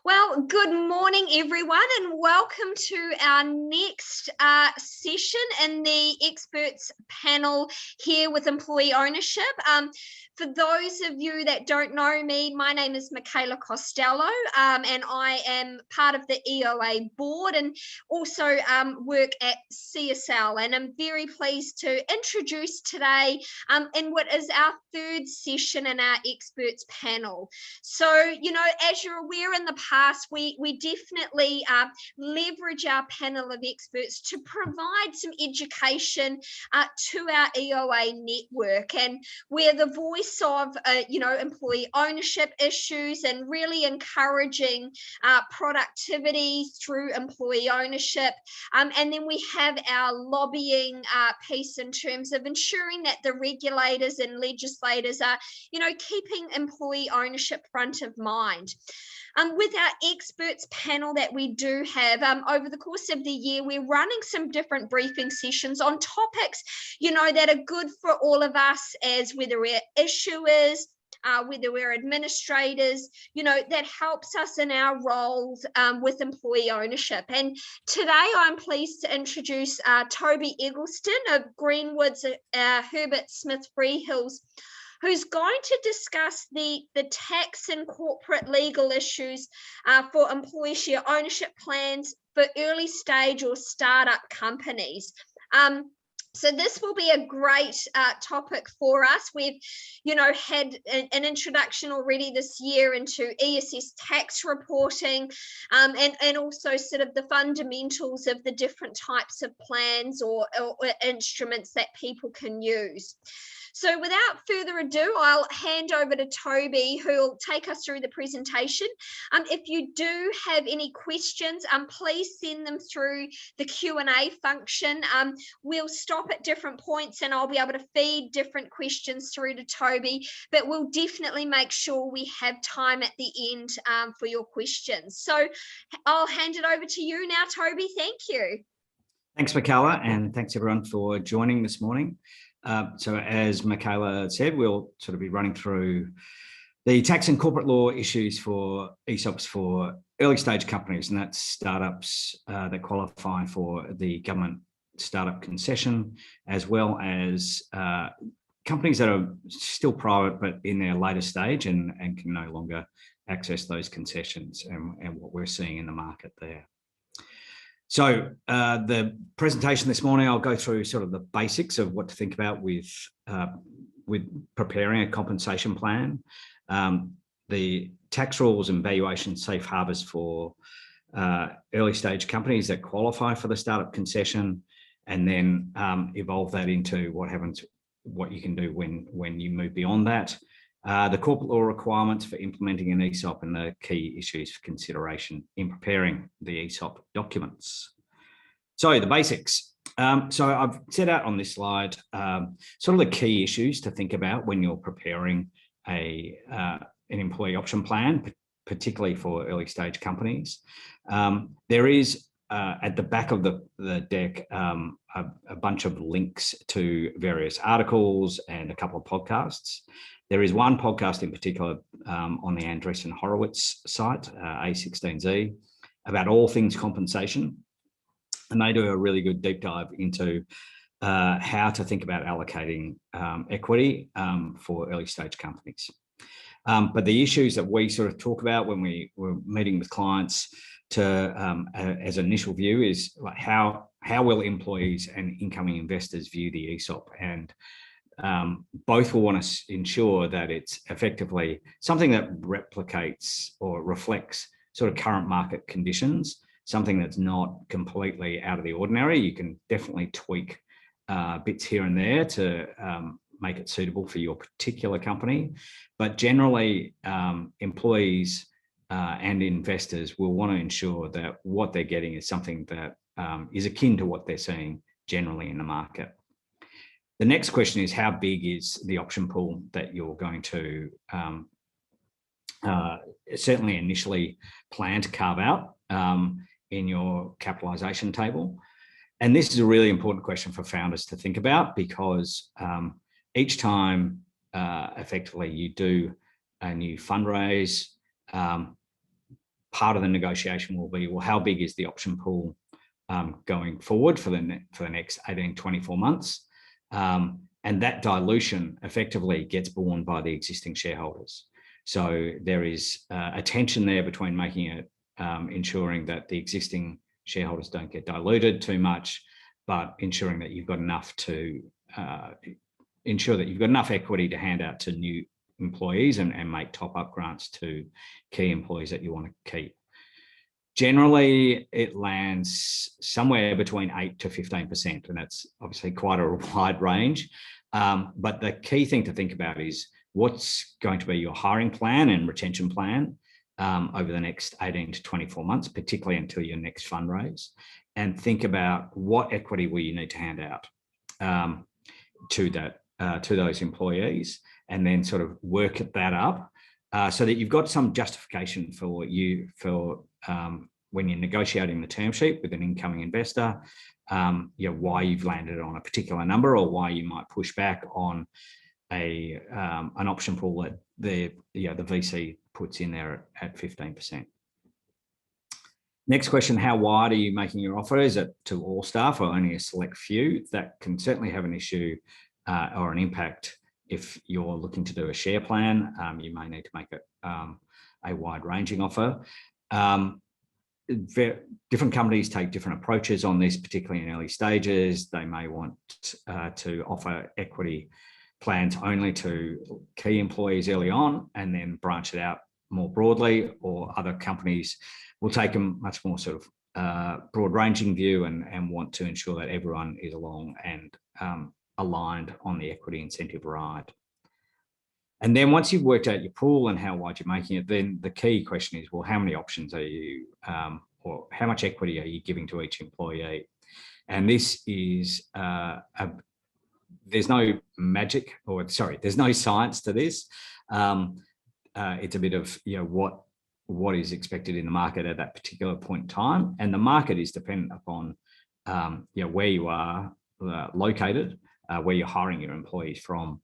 Well, good morning, everyone, and welcome to our next session in the experts panel here with employee ownership. For those of you that don't know me, my name is Michaela Costello, and I am part of the EOA board and also work at CSL. And I'm very pleased to introduce today in what is our third session in our experts panel. So, as you're aware, in the past, we definitely leverage our panel of experts to provide some education to our EOA network, and we're the voice of employee ownership issues and really encouraging productivity through employee ownership. And then we have our lobbying piece in terms of ensuring that the regulators and legislators are keeping employee ownership front of mind. With our experts panel that we do have over the course of the year, we're running some different briefing sessions on topics, that are good for all of us, as whether we're issuers, whether we're administrators, that helps us in our roles with employee ownership. And today I'm pleased to introduce Toby Eggleston of Greenwoods, Herbert Smith Freehills, who's going to discuss the tax and corporate legal issues for employee share ownership plans for early stage or startup companies. So this will be a great topic for us. We've, had an introduction already this year into ESS tax reporting, and also sort of the fundamentals of the different types of plans or instruments that people can use. So without further ado, I'll hand over to Toby, who'll take us through the presentation. If you do have any questions, please send them through the Q&A function. We'll stop at different points and I'll be able to feed different questions through to Toby, but we'll definitely make sure we have time at the end for your questions. So I'll hand it over to you now, Toby. Thank you. Thanks, Michaela, and thanks everyone for joining this morning. So as Michaela said, we'll sort of be running through the tax and corporate law issues for ESOPs for early stage companies, and that's startups that qualify for the government startup concession, as well as companies that are still private but in their later stage and can no longer access those concessions and what we're seeing in the market there. So the presentation this morning, I'll go through sort of the basics of what to think about with preparing a compensation plan, the tax rules and valuation safe harbors for early stage companies that qualify for the startup concession, and then evolve that into what you can do when you move beyond that. The corporate law requirements for implementing an ESOP and the key issues for consideration in preparing the ESOP documents. So the basics. So I've set out on this slide sort of the key issues to think about when you're preparing an employee option plan, particularly for early stage companies. There is at the back of the deck a bunch of links to various articles and a couple of podcasts. There is one podcast in particular on the Andreessen Horowitz site, A16Z, about all things compensation. And they do a really good deep dive into how to think about allocating equity for early stage companies. But the issues that we sort of talk about when we're meeting with clients as an initial view is like how will employees and incoming investors view the ESOP, and both will want to ensure that it's effectively something that replicates or reflects sort of current market conditions, something that's not completely out of the ordinary. You can definitely tweak bits here and there to make it suitable for your particular company. But generally, employees and investors will want to ensure that what they're getting is something that is akin to what they're seeing generally in the market. The next question is, how big is the option pool that you're going to certainly initially plan to carve out in your capitalization table? And this is a really important question for founders to think about, because each time effectively you do a new fundraise, part of the negotiation will be, well, how big is the option pool going forward for the next 18, 24 months? And that dilution effectively gets borne by the existing shareholders. So there is a tension there between making it, ensuring that the existing shareholders don't get diluted too much, but ensuring that you've got enough to ensure that you've got enough equity to hand out to new employees and make top-up grants to key employees that you want to keep. Generally, it lands somewhere between 8 to 15%, and that's obviously quite a wide range. But the key thing to think about is what's going to be your hiring plan and retention plan over the next 18 to 24 months, particularly until your next fundraise, and think about what equity will you need to hand out to those employees, and then sort of work that up so that you've got some justification for when you're negotiating the term sheet with an incoming investor, why you've landed on a particular number, or why you might push back on an option pool that the VC puts in there at 15%. Next question, how wide are you making your offer? Is it to all staff or only a select few? That can certainly have an issue or an impact if you're looking to do a share plan. You may need to make it a wide-ranging offer. Different companies take different approaches on this, particularly in early stages. They may want to offer equity plans only to key employees early on and then branch it out more broadly, or other companies will take a much more sort of broad-ranging view and want to ensure that everyone is along and aligned on the equity incentive ride. And then once you've worked out your pool and how wide you're making it, then the key question is, well, how many options are you, or how much equity are you giving to each employee? And this is, there's no magic, or sorry, there's no science to this. It's a bit of, what is expected in the market at that particular point in time. And the market is dependent upon, where you are located, where you're hiring your employees from,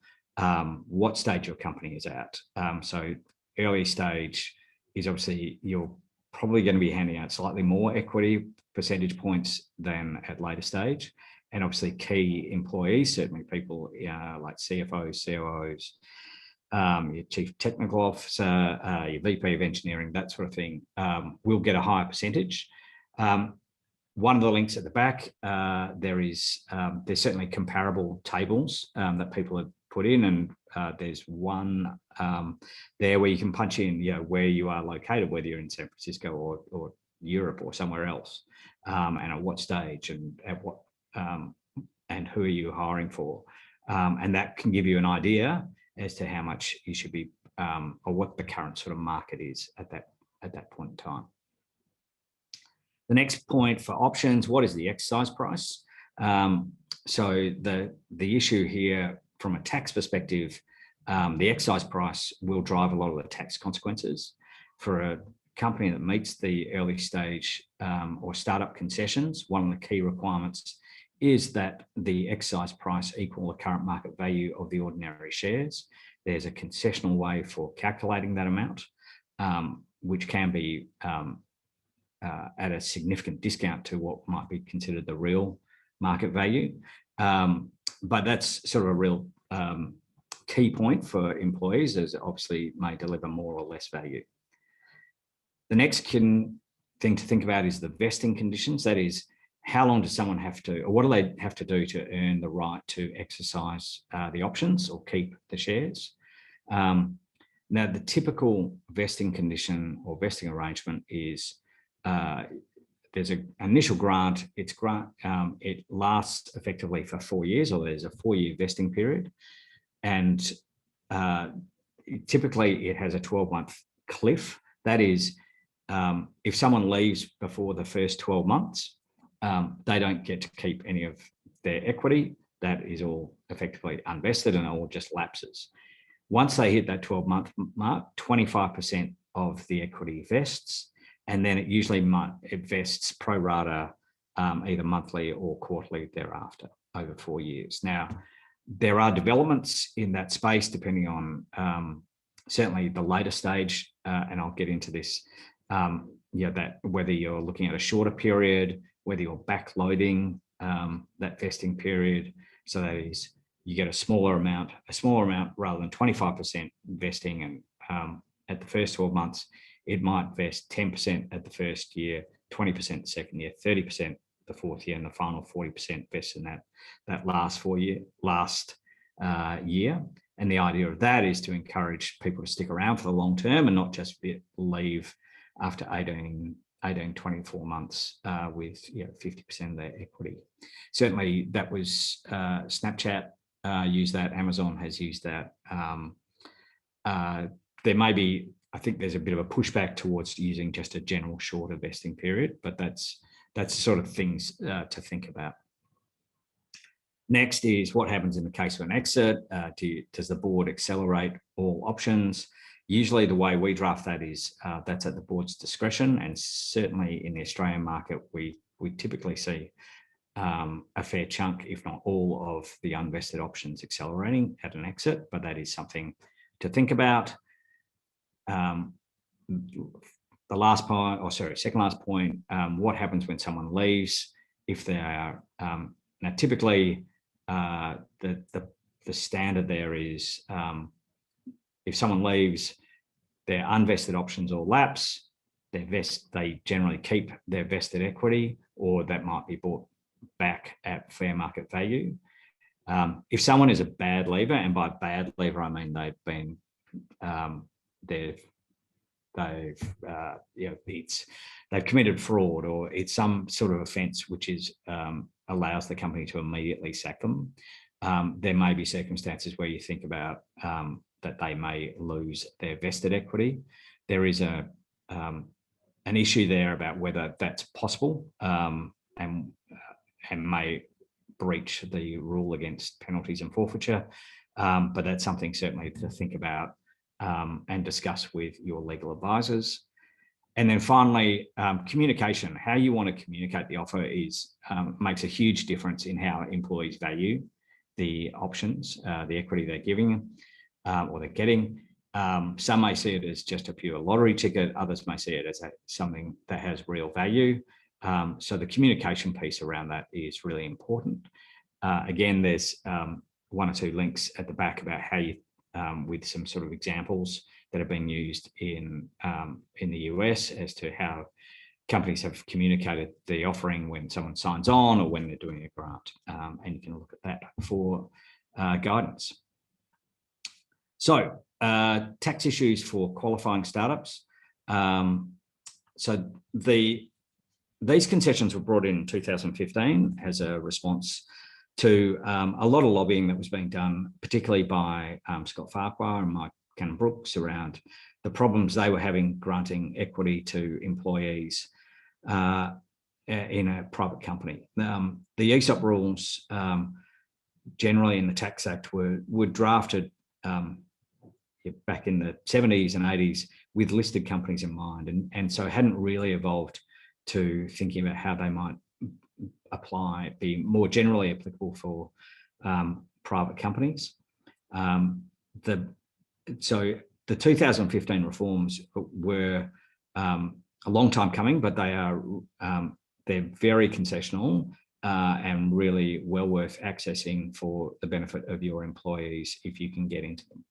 what stage your company is at. So early stage is obviously, you're probably going to be handing out slightly more equity percentage points than at later stage. And obviously key employees, certainly people like CFOs, COOs, your chief technical officer, your VP of engineering, that sort of thing, will get a higher percentage. One of the links at the back, there's certainly comparable tables that people have put in, and there's one there where you can punch in, where you are located, whether you're in San Francisco or Europe or somewhere else, and at what stage and at what and who are you hiring for, and that can give you an idea as to how much you should be, or what the current sort of market is at that point in time. The next point for options, what is the exercise price? So the issue here from a tax perspective, the exercise price will drive a lot of the tax consequences. For a company that meets the early stage or startup concessions, one of the key requirements is that the exercise price equal the current market value of the ordinary shares. There's a concessional way for calculating that amount, which can be at a significant discount to what might be considered the real market value. But that's sort of a real key point for employees, as it obviously may deliver more or less value. The next thing to think about is the vesting conditions. That is, how long does someone have to, or what do they have to do to earn the right to exercise the options or keep the shares? Now, the typical vesting condition or vesting arrangement is there's an initial grant. It lasts effectively for 4 years, or there's a 4-year vesting period, and typically it has a 12-month cliff. That is, if someone leaves before the first 12 months, they don't get to keep any of their equity. That is all effectively unvested and it all just lapses. Once they hit that 12-month mark, 25% of the equity vests, and then it usually vests pro rata, either monthly or quarterly thereafter over 4 years. Now, there are developments in that space depending on certainly the later stage, and I'll get into this. that whether you're looking at a shorter period, whether you're backloading that vesting period, so that is you get a smaller amount rather than 25% vesting, and at the first 12 months, it might vest 10% at the first year, 20% the second year, 30% the fourth year, and the final 40% vests in that last year. And the idea of that is to encourage people to stick around for the long term and not just leave after 24 months with 50% of their equity. Certainly that was Snapchat used that, Amazon has used that. There may be, I think there's a bit of a pushback towards using just a general shorter vesting period, but that's sort of things to think about. Next is what happens in the case of an exit. Does the board accelerate all options? Usually the way we draft that is that's at the board's discretion, and certainly in the Australian market, we typically see a fair chunk, if not all, of the unvested options accelerating at an exit, but that is something to think about. The last point, second last point, what happens when someone leaves? If they are, now typically the standard there is if someone leaves, their unvested options all lapse, they generally keep their vested equity, or that might be bought back at fair market value. If someone is a bad leaver, and by bad leaver I mean they've committed fraud, or it's some sort of offence which is allows the company to immediately sack them. There may be circumstances where you think about that they may lose their vested equity. There is an issue there about whether that's possible and may breach the rule against penalties and forfeiture, but that's something certainly to think about and discuss with your legal advisors. And then finally, communication. How you want to communicate the offer makes a huge difference in how employees value the options, the equity they're giving or they're getting. Some may see it as just a pure lottery ticket. Others may see it as something that has real value. So the communication piece around that is really important. Again, there's one or two links at the back about how you, with some sort of examples that have been used in the US as to how companies have communicated the offering when someone signs on or when they're doing a grant, and you can look at that for guidance. So tax issues for qualifying startups. So these concessions were brought in 2015 as a response to a lot of lobbying that was being done, particularly by Scott Farquhar and Mike Cannon-Brooks, around the problems they were having granting equity to employees in a private company. The ESOP rules generally in the Tax Act were drafted back in the 70s and 80s with listed companies in mind, and so hadn't really evolved to thinking about how they might be more generally applicable for private companies. So the 2015 reforms were a long time coming, but they're very concessional and really well worth accessing for the benefit of your employees if you can get into them.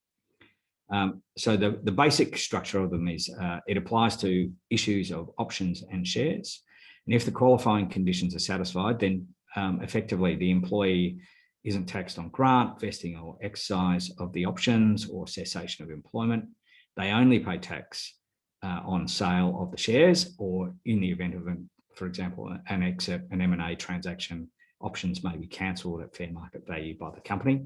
So the basic structure of them is it applies to issues of options and shares. And if the qualifying conditions are satisfied, then effectively the employee isn't taxed on grant, vesting or exercise of the options or cessation of employment. They only pay tax on sale of the shares, or in the event of, for example, an exit, an M&A transaction, options may be cancelled at fair market value by the company.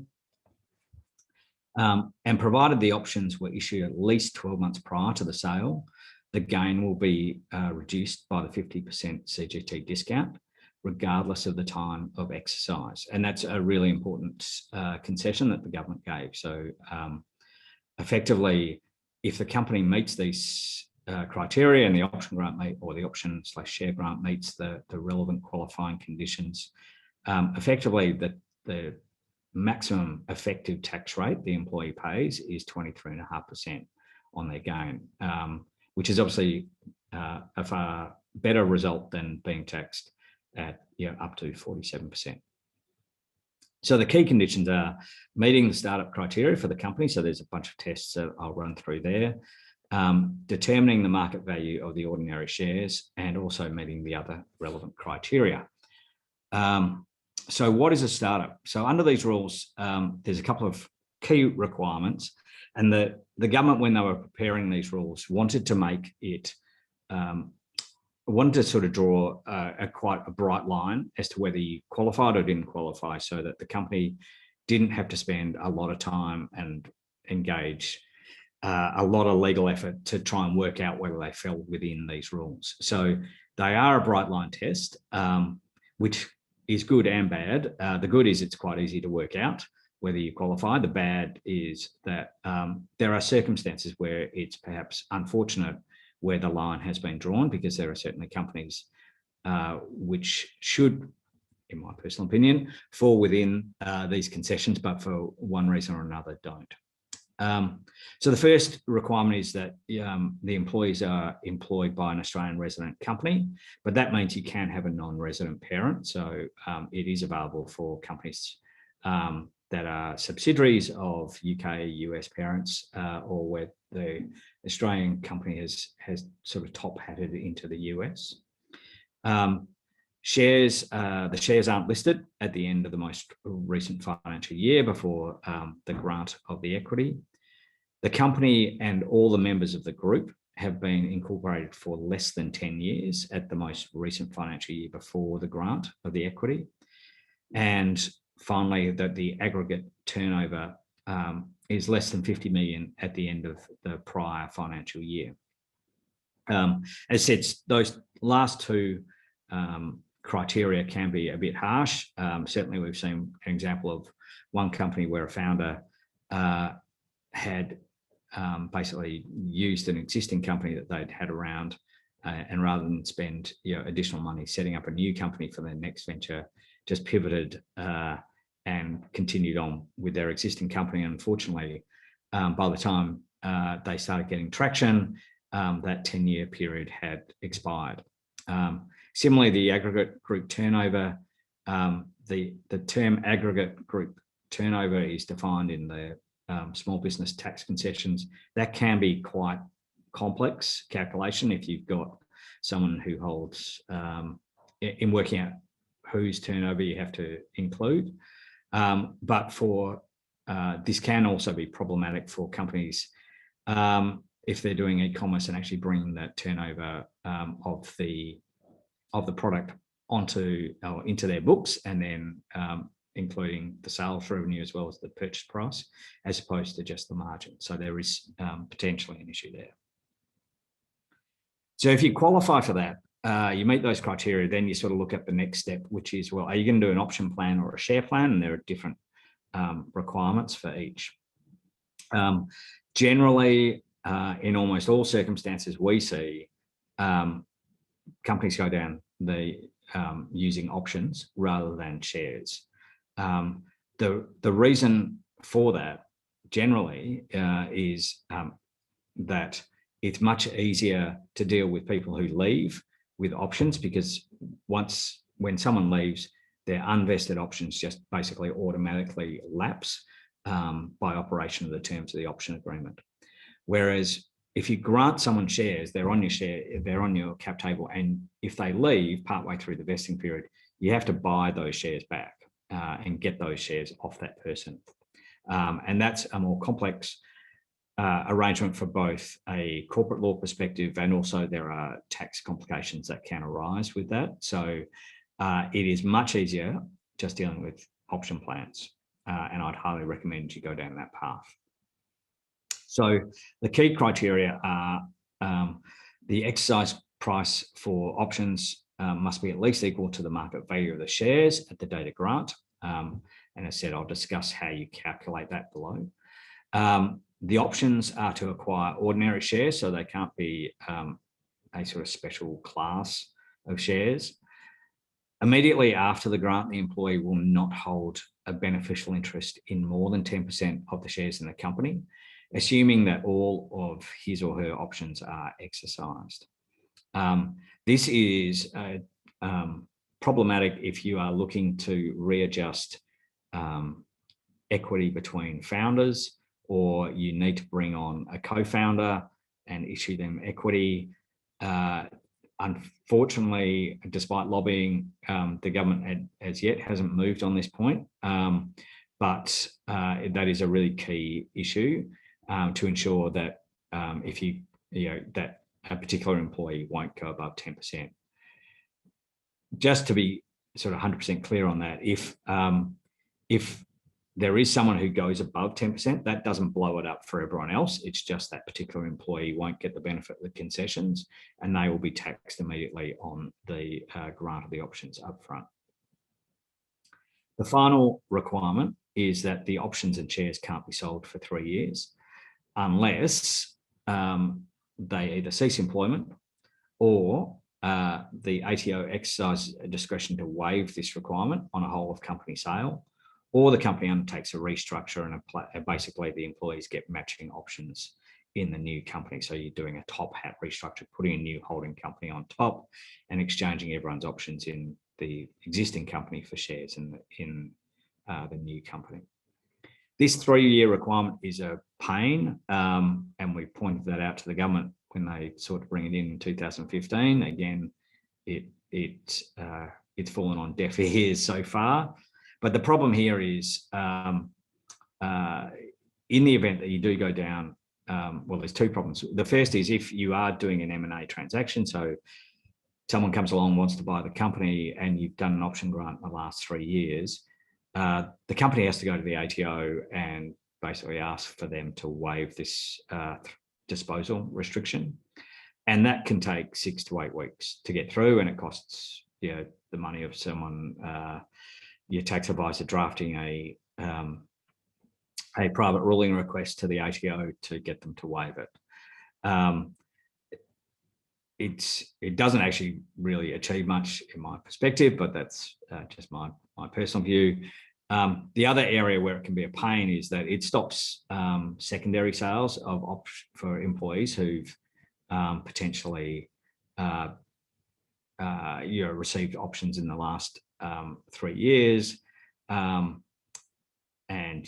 And provided the options were issued at least 12 months prior to the sale, the gain will be reduced by the 50% CGT discount, regardless of the time of exercise. And that's a really important concession that the government gave. So effectively, if the company meets these criteria and the option grant or the option/share grant meets the relevant qualifying conditions, effectively the maximum effective tax rate the employee pays is 23.5% on their gain, which is obviously a far better result than being taxed at up to 47%. So the key conditions are meeting the startup criteria for the company. So there's a bunch of tests that I'll run through there. Determining the market value of the ordinary shares, and also meeting the other relevant criteria. So what is a startup? So under these rules, there's a couple of key requirements, and the government, when they were preparing these rules, wanted to make it, wanted to sort of draw quite a bright line as to whether you qualified or didn't qualify, so that the company didn't have to spend a lot of time and engage a lot of legal effort to try and work out whether they fell within these rules. So they are a bright line test, which is good and bad. The good is it's quite easy to work out whether you qualify. The bad is that there are circumstances where it's perhaps unfortunate where the line has been drawn, because there are certainly companies which should, in my personal opinion, fall within these concessions, but for one reason or another don't. So the first requirement is that the employees are employed by an Australian resident company, but that means you can have a non-resident parent. So it is available for companies that are subsidiaries of UK, US parents, or where the Australian company has sort of top hatted into the US. Shares, the shares aren't listed at the end of the most recent financial year before the grant of the equity. The company and all the members of the group have been incorporated for less than 10 years at the most recent financial year before the grant of the equity. And finally, that the aggregate turnover is less than 50 million at the end of the prior financial year. As said, those last two criteria can be a bit harsh. Certainly, we've seen an example of one company where a founder had basically used an existing company that they'd had around, and rather than spend additional money setting up a new company for their next venture, just pivoted and continued on with their existing company. Unfortunately, by the time they started getting traction, that 10-year period had expired. Similarly, the aggregate group turnover, the term aggregate group turnover is defined in the small business tax concessions. That can be quite complex calculation if you've got someone who holds, in working out whose turnover you have to include. But for this can also be problematic for companies if they're doing e-commerce and actually bringing that turnover of the product onto or into their books, and then including the sales revenue as well as the purchase price, as opposed to just the margin. So there is potentially an issue there. So if you qualify for that, you meet those criteria, then you sort of look at the next step, which is, well, are you going to do an option plan or a share plan? And there are different requirements for each. Generally, in almost all circumstances, we see companies go down the using options rather than shares. The reason for that generally is that it's much easier to deal with people who leave with options, because when someone leaves, their unvested options just basically automatically lapse by operation of the terms of the option agreement. Whereas if you grant someone shares, they're on your cap table, and if they leave partway through the vesting period, you have to buy those shares back and get those shares off that person. And that's a more complex arrangement for both a corporate law perspective, and also there are tax complications that can arise with that. So it is much easier just dealing with option plans, and I'd highly recommend you go down that path. So the key criteria are the exercise price for options must be at least equal to the market value of the shares at the date of grant. And as I said, I'll discuss how you calculate that below. The options are to acquire ordinary shares, so they can't be a sort of special class of shares. Immediately after the grant, the employee will not hold a beneficial interest in more than 10% of the shares in the company, assuming that all of his or her options are exercised. This is problematic if you are looking to readjust equity between founders, or you need to bring on a co-founder and issue them equity. Unfortunately, despite lobbying, the government as yet hasn't moved on this point, but that is a really key issue to ensure that if that a particular employee won't go above 10%. Just to be sort of 100% clear on that, if there is someone who goes above 10%, that doesn't blow it up for everyone else. It's just that particular employee won't get the benefit of the concessions, and they will be taxed immediately on the grant of the options up front. The final requirement is that the options and shares can't be sold for 3 years unless they either cease employment or the ATO exercises discretion to waive this requirement on a whole of company sale, or the company undertakes a restructure and basically the employees get matching options in the new company. So you're doing a top hat restructure, putting a new holding company on top and exchanging everyone's options in the existing company for shares in the new company. This 3-year requirement is a pain, and we pointed that out to the government when they sought to bring it in 2015. Again, it's fallen on deaf ears so far. But the problem here is, in the event that you do go down, well, there's 2 problems. The first is if you are doing an M&A transaction, so someone comes along, wants to buy the company, and you've done an option grant in the last 3 years, the company has to go to the ATO and basically ask for them to waive this disposal restriction. And that can take 6 to 8 weeks to get through, and it costs the money of someone, your tax advisor, drafting a private ruling request to the ATO to get them to waive it. It doesn't actually really achieve much in my perspective, but that's just my personal view. The other area where it can be a pain is that it stops secondary sales for employees who've potentially received options in the last 3 years, and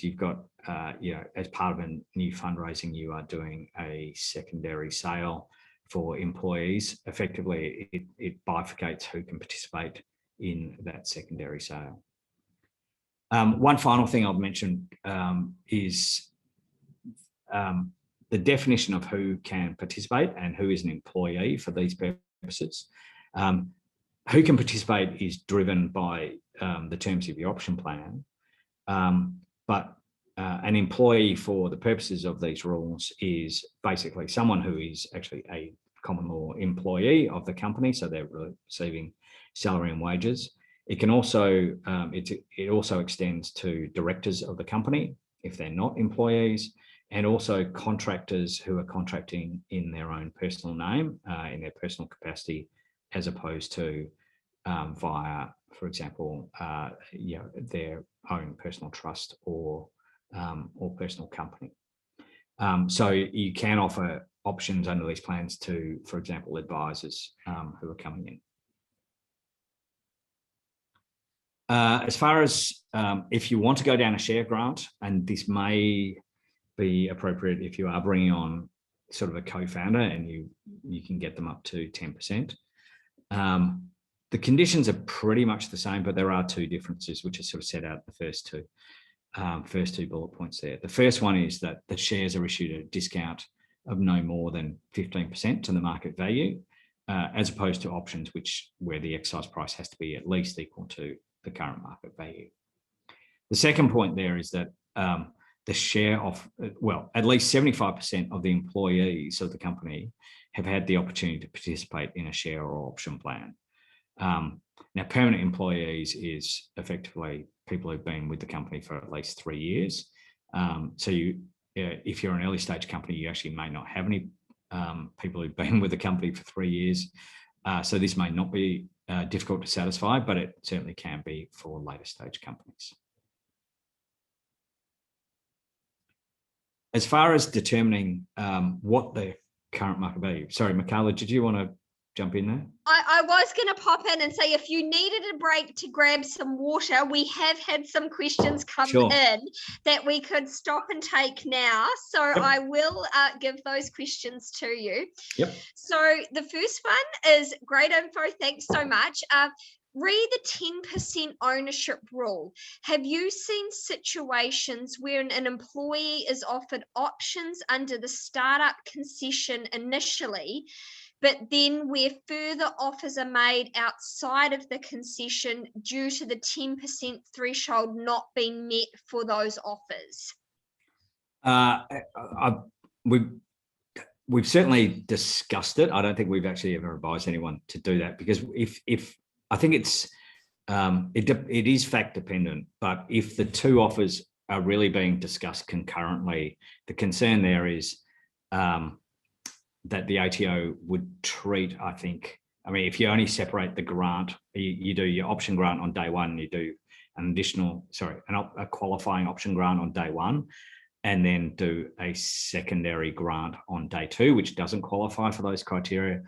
you've got as part of a new fundraising, you are doing a secondary sale for employees. Effectively, it bifurcates who can participate in that secondary sale. One final thing I'll mention is the definition of who can participate and who is an employee for these purposes. Who can participate is driven by the terms of your option plan, but an employee for the purposes of these rules is basically someone who is actually a common law employee of the company, so they're receiving salary and wages. It can also it also extends to directors of the company if they're not employees, and also contractors who are contracting in their own personal name, in their personal capacity, as opposed to via, for example, their own personal trust or personal company. So you can offer options under these plans to, for example, advisors who are coming in. As far as if you want to go down a share grant, and this may be appropriate if you are bringing on sort of a co-founder and you can get them up to 10%. The conditions are pretty much the same, but there are 2 differences which are sort of set out in the first two bullet points there. The first one is that the shares are issued at a discount of no more than 15% to the market value, as opposed to options where the exercise price has to be at least equal to the current market value. The second point there is that the share of, well, at least 75% of the employees of the company have had the opportunity to participate in a share or option plan. Now, permanent employees is effectively people who've been with the company for at least 3 years. So if you're an early stage company, you actually may not have any people who've been with the company for 3 years. So this may not be difficult to satisfy, but it certainly can be for later stage companies. As far as determining what the current market value, sorry, Michaela, did you want to jump in there? I was going to pop in and say, if you needed a break to grab some water, we have had some questions come in that we could stop and take now. So I will give those questions to you. So the first one is great info. Thanks so much. Read the 10% ownership rule. Have you seen situations where an employee is offered options under the startup concession initially, but then where further offers are made outside of the concession due to the 10% threshold not being met for those offers? We've certainly discussed it. I don't think we've actually ever advised anyone to do that, because if I think it's it is fact dependent, but if the two offers are really being discussed concurrently, the concern there is that the ATO would treat, I mean, if you only separate the grant, you do your option grant on day one, you do an additional, a qualifying option grant on day one, and then do a secondary grant on day two, which doesn't qualify for those criteria.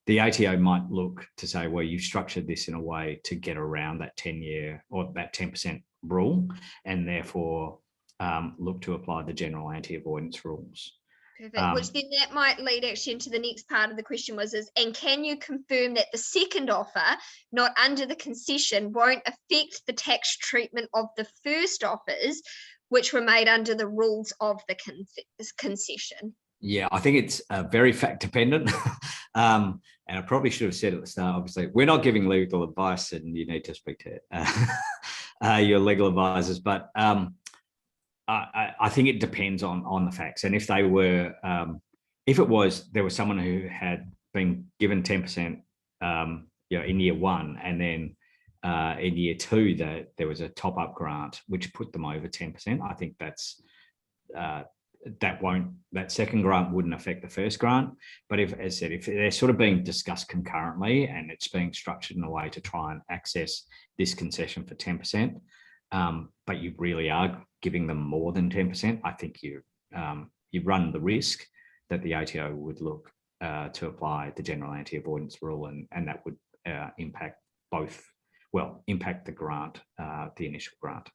The ATO might look to say, well, you've structured this in a way to get around that 10-year or that 10% rule, and therefore look to apply the general anti-avoidance rules. Perfect. Which then that might lead actually into the next part of the question and can you confirm that the second offer, not under the concession, won't affect the tax treatment of the first offers, which were made under the rules of the concession? Yeah, I think it's very fact dependent. And I probably should have said at the start, obviously, we're not giving legal advice and you need to speak to your legal advisors. But I think it depends on the facts. And if they were, if it was, there was someone who had been given 10%, in year one, and then in year two, that there was a top up grant which put them over 10%. I think that's that second grant wouldn't affect the first grant. But if, as I said, if they're sort of being discussed concurrently and it's being structured in a way to try and access this concession for 10%, but you really are giving them more than 10%, I think you run the risk that the ATO would look to apply the general anti-avoidance rule, and that would impact the grant, the initial grant.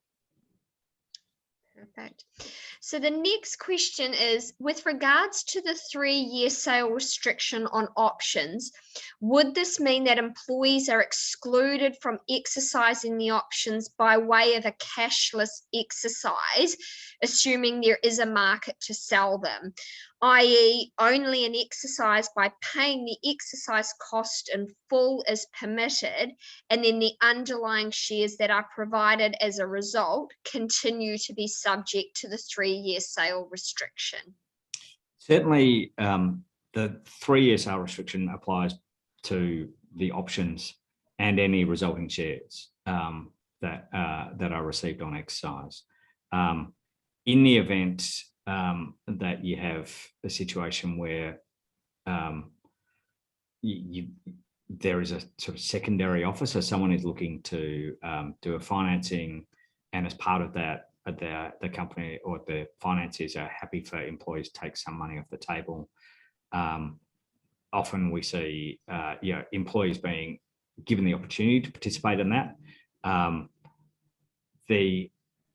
Perfect. So the next question is, with regards to the 3-year sale restriction on options, would this mean that employees are excluded from exercising the options by way of a cashless exercise, assuming there is a market to sell them, i.e. only an exercise by paying the exercise cost in full is permitted, and then the underlying shares that are provided as a result continue to be subject to the 3-year sale restriction? Certainly, the 3-year sale restriction applies to the options and any resulting shares that are received on exercise. In the event that you have a situation where there is a sort of secondary offer, so someone is looking to do a financing, and as part of that, the company or the financiers are happy for employees to take some money off the table. Often we see employees being given the opportunity to participate in that.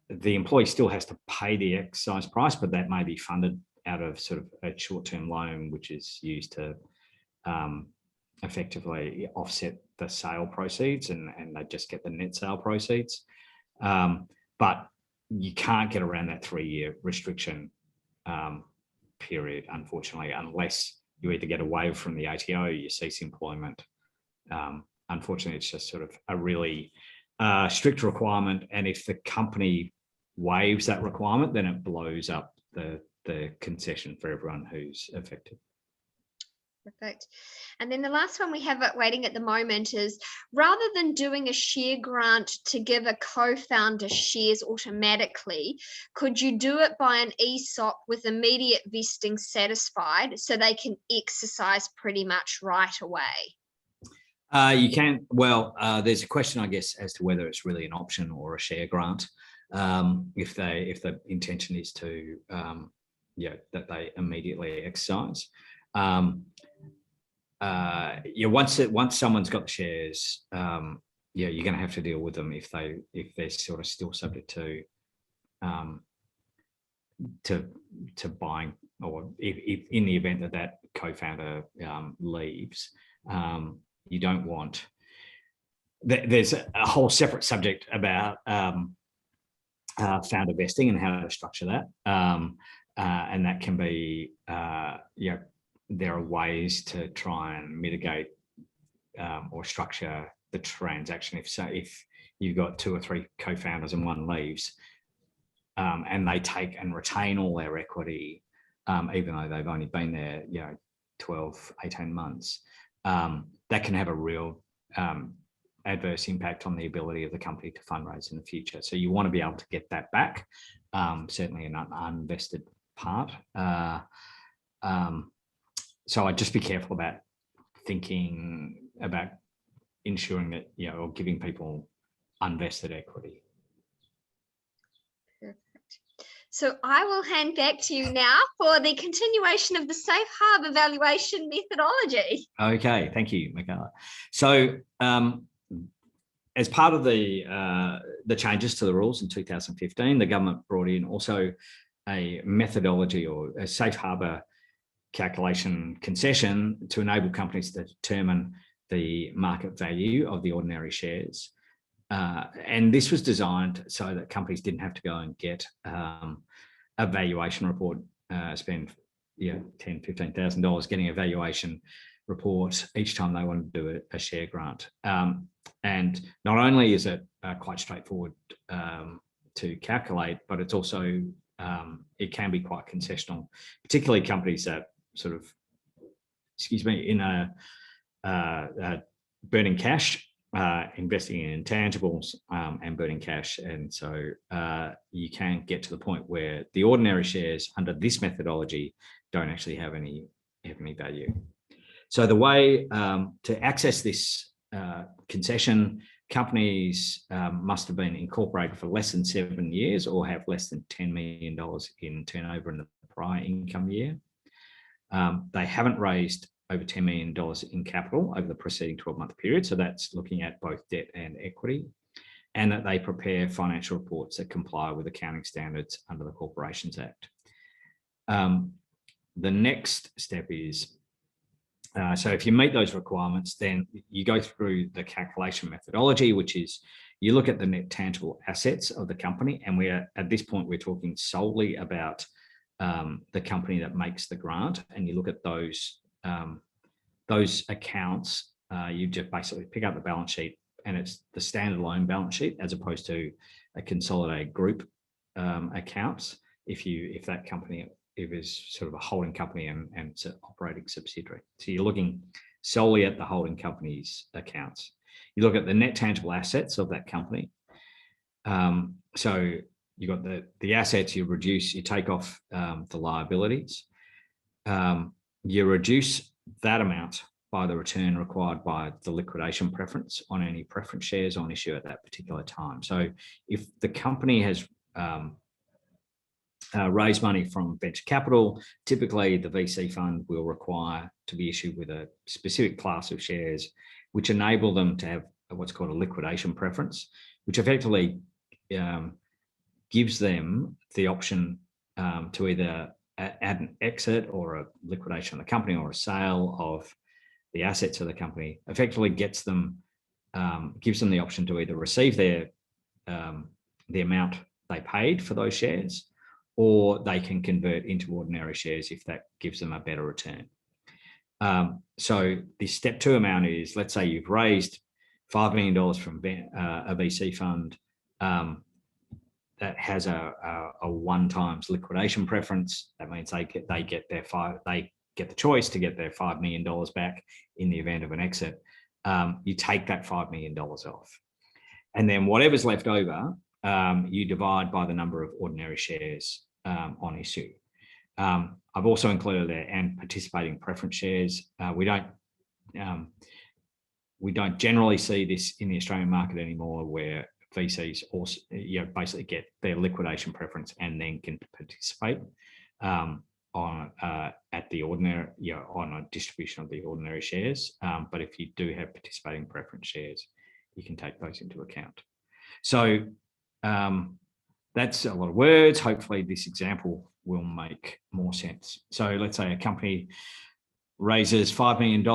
The employee still has to pay the exercise price, but that may be funded out of sort of a short-term loan, which is used to effectively offset the sale proceeds, and they just get the net sale proceeds. But you can't get around that 3-year restriction period, unfortunately, unless you either get a waiver from the ATO, you cease employment. Unfortunately, it's just sort of a really strict requirement, and if the company waives that requirement, then it blows up the concession for everyone who's affected. Perfect. And then the last one we have waiting at the moment is, rather than doing a share grant to give a co-founder shares automatically, could you do it by an ESOP with immediate vesting satisfied so they can exercise pretty much right away? You can. Well, there's a question, I guess, as to whether it's really an option or a share grant. If the intention is to, that they immediately exercise. once someone's got the shares, you're going to have to deal with them if they're sort of still subject to buying, or if in the event that co-founder leaves, you don't want. There's a whole separate subject about founder vesting and how to structure that, and that can be, there are ways to try and mitigate or structure the transaction. If you've got 2 or 3 co-founders and one leaves, and they take and retain all their equity, even though they've only been there, 12, 18 months, that can have a real adverse impact on the ability of the company to fundraise in the future. So you want to be able to get that back, certainly an uninvested part. So I'd just be careful about thinking about ensuring that, or giving people unvested equity. Perfect. So I will hand back to you now for the continuation of the Safe Harbour valuation methodology. Okay, thank you, Michaela. So as part of the changes to the rules in 2015, the government brought in also a methodology or a Safe Harbour calculation concession to enable companies to determine the market value of the ordinary shares. And this was designed so that companies didn't have to go and get a valuation report, spend $10,000, $15,000 getting a valuation report each time they wanted to do a share grant. And not only is it quite straightforward to calculate, but it's also, it can be quite concessional, particularly companies that sort of, in a burning cash, investing in intangibles, and burning cash. And so you can get to the point where the ordinary shares under this methodology don't actually have any value. So the way to access this concession, companies must have been incorporated for less than 7 years or have less than $10 million in turnover in the prior income year. They haven't raised over $10 million in capital over the preceding 12-month period. So that's looking at both debt and equity, and that they prepare financial reports that comply with accounting standards under the Corporations Act. The next step is, so if you meet those requirements, then you go through the calculation methodology, which is you look at the net tangible assets of the company. And at this point, we're talking solely about the company that makes the grant. And you look at those accounts. You just basically pick up the balance sheet, and it's the standalone balance sheet as opposed to a consolidated group accounts. If that company, if it's sort of a holding company and it's an operating subsidiary. So you're looking solely at the holding company's accounts. You look at the net tangible assets of that company. So you got the assets, you take off the liabilities. You reduce that amount by the return required by the liquidation preference on any preference shares on issue at that particular time. So if the company has raise money from venture capital, typically the VC fund will require to be issued with a specific class of shares, which enable them to have what's called a liquidation preference, which effectively gives them the option to either add an exit or a liquidation of the company or a sale of the assets of the company. Effectively gives them the option to either receive the amount they paid for those shares, or they can convert into ordinary shares if that gives them a better return. So the step 2 amount is, let's say you've raised $5 million from a VC fund that has a 1x liquidation preference. That means they get the choice to get their $5 million back in the event of an exit. You take that $5 million off, and then whatever's left over, you divide by the number of ordinary shares on issue. I've also included there and participating preference shares. We don't generally see this in the Australian market anymore, where VCs also basically get their liquidation preference and then can participate. on at the ordinary, on a distribution of the ordinary shares. But if you do have participating preference shares, you can take those into account. So that's a lot of words. Hopefully this example will make more sense. So let's say a company raises $5 million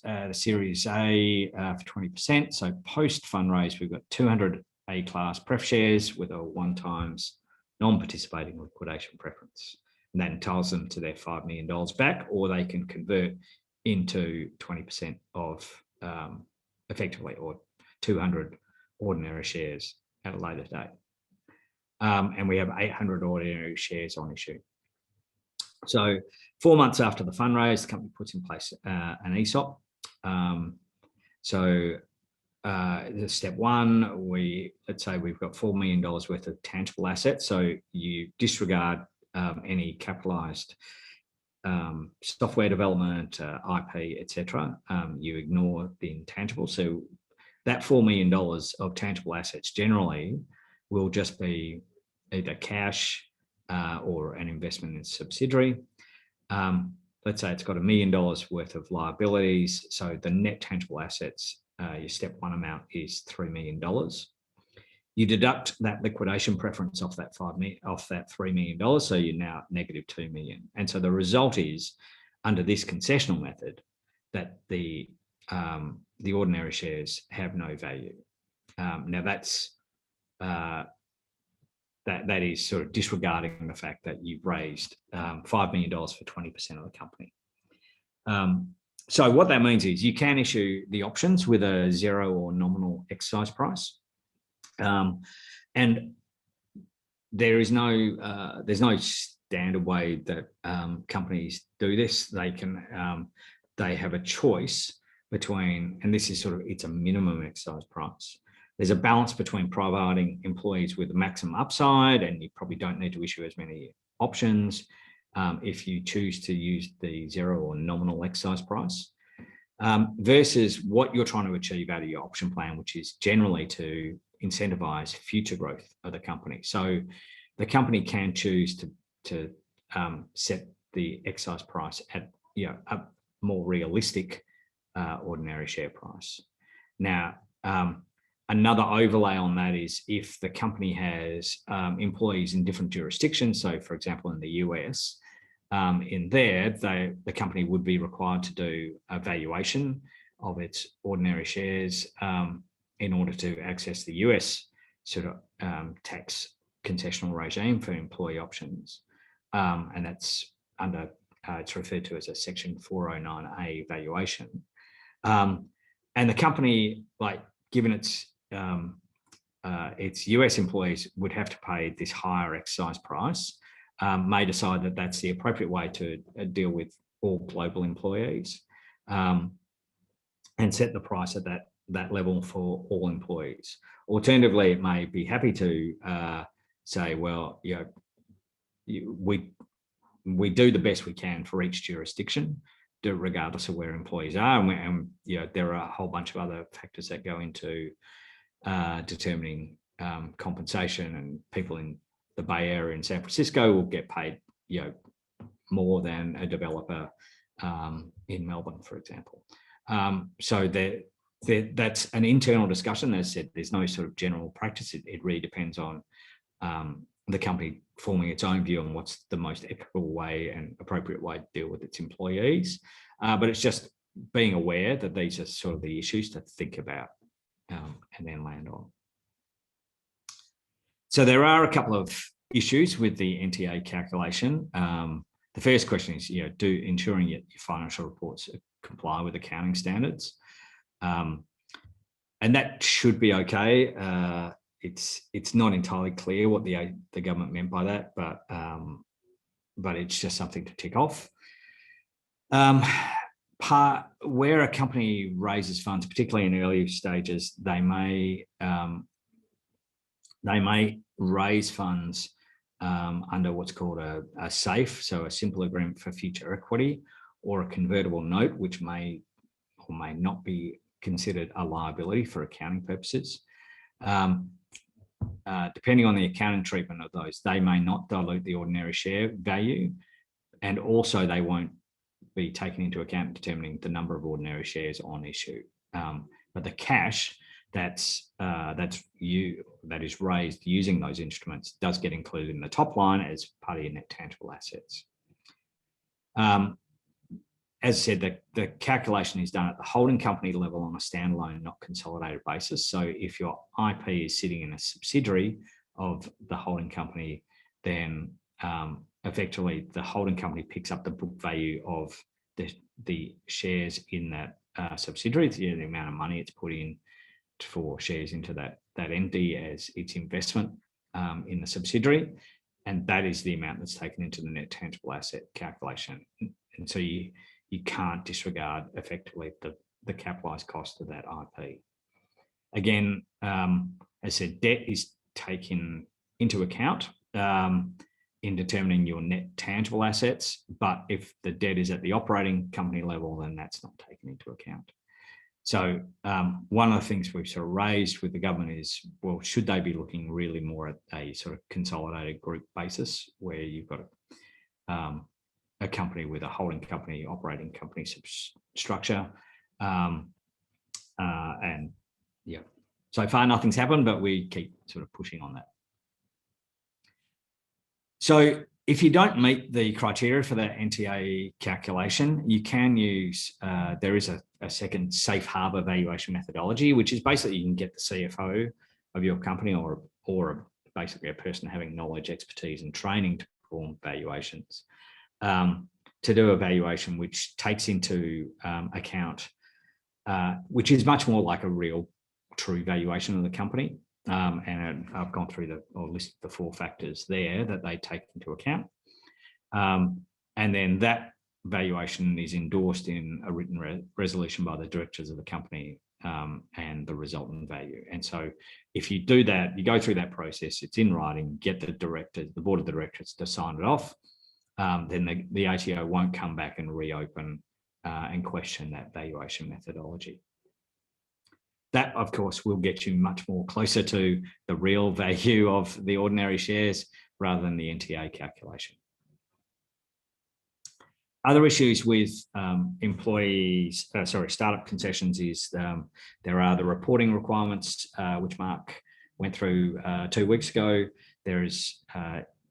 at a Series A for 20%. So post fundraise, we've got 200 A-class pref shares with a 1x non-participating liquidation preference. And that entitles them to their $5 million back, or they can convert into 20% of effectively, or 200 ordinary shares at a later date. And we have 800 ordinary shares on issue. So 4 months after the fundraise, the company puts in place an ESOP. Step one, let's say we've got $4 million worth of tangible assets. So you disregard any capitalized software development, IP, etc. You ignore the intangible. So that $4 million of tangible assets generally will just be either cash or an investment in a subsidiary. Let's say it's got $1 million worth of liabilities. So the net tangible assets, your step one amount is $3 million. You deduct that liquidation preference off that $3 million, so you're now at -$2 million. And so the result is, under this concessional method, that the ordinary shares have no value. Now that's that is sort of disregarding the fact that you've raised $5 million for 20% of the company. So what that means is you can issue the options with a zero or nominal exercise price. And there's no standard way that companies do this. They have a choice between, and this is sort of, it's a minimum exercise price. There's a balance between providing employees with the maximum upside, and you probably don't need to issue as many options if you choose to use the zero or nominal exercise price, versus what you're trying to achieve out of your option plan, which is generally to incentivize future growth of the company. So the company can choose to set the exercise price at a more realistic ordinary share price. Now, another overlay on that is if the company has employees in different jurisdictions. So, for example, in the US, in there, the company would be required to do a valuation of its ordinary shares in order to access the US sort of tax concessional regime for employee options. And that's under, it's referred to as a Section 409A valuation. And the company, given its US employees would have to pay this higher exercise price, may decide that that's the appropriate way to deal with all global employees, and set the price at that level for all employees. Alternatively, it may be happy to say, well, we do the best we can for each jurisdiction, regardless of where employees are, and there are a whole bunch of other factors that go into determining compensation, and people in the Bay Area in San Francisco will get paid more than a developer in Melbourne, for example. So that's an internal discussion. As I said, there's no sort of general practice. It really depends on the company forming its own view on what's the most equitable way and appropriate way to deal with its employees. But it's just being aware that these are sort of the issues to think about and then land on. So there are a couple of issues with the NTA calculation. The first question is, ensuring your financial reports comply with accounting standards. And that should be okay. It's not entirely clear what the government meant by that, but it's just something to tick off. Where a company raises funds, particularly in early stages, they may raise funds under what's called a SAFE, so a simple agreement for future equity, or a convertible note, which may or may not be considered a liability for accounting purposes. Depending on the accounting treatment of those, they may not dilute the ordinary share value, and also they won't be taken into account in determining the number of ordinary shares on issue. But the cash that is raised using those instruments does get included in the top line as part of your net tangible assets. As I said, the calculation is done at the holding company level on a standalone, not consolidated basis. So if your IP is sitting in a subsidiary of the holding company, then effectively the holding company picks up the book value of the shares in that subsidiary, the amount of money it's put in for shares into that entity as its investment in the subsidiary, and that is the amount that's taken into the net tangible asset calculation. And so you can't disregard effectively the capitalised cost of that IP. Again, as I said, debt is taken into account in determining your net tangible assets, but if the debt is at the operating company level, then that's not taken into account. So one of the things we've sort of raised with the government is, well, should they be looking really more at a sort of consolidated group basis where you've got a company with a holding company, operating company structure, and yeah, so far nothing's happened, but we keep sort of pushing on that. So if you don't meet the criteria for that NTA calculation, you can use, there is a second safe harbor valuation methodology, which is basically you can get the CFO of your company or basically a person having knowledge, expertise and training to perform valuations, to do a valuation which takes into account, which is much more like a real true valuation of the company. And I've gone through or listed the 4 factors there that they take into account. And then that valuation is endorsed in a written resolution by the directors of the company and the resultant value. And so if you do that, you go through that process, it's in writing, get the board of directors to sign it off, then the ATO won't come back and reopen and question that valuation methodology. That, of course, will get you much more closer to the real value of the ordinary shares rather than the NTA calculation. Other issues with startup concessions is there are the reporting requirements, which Mark went through 2 weeks ago. There is,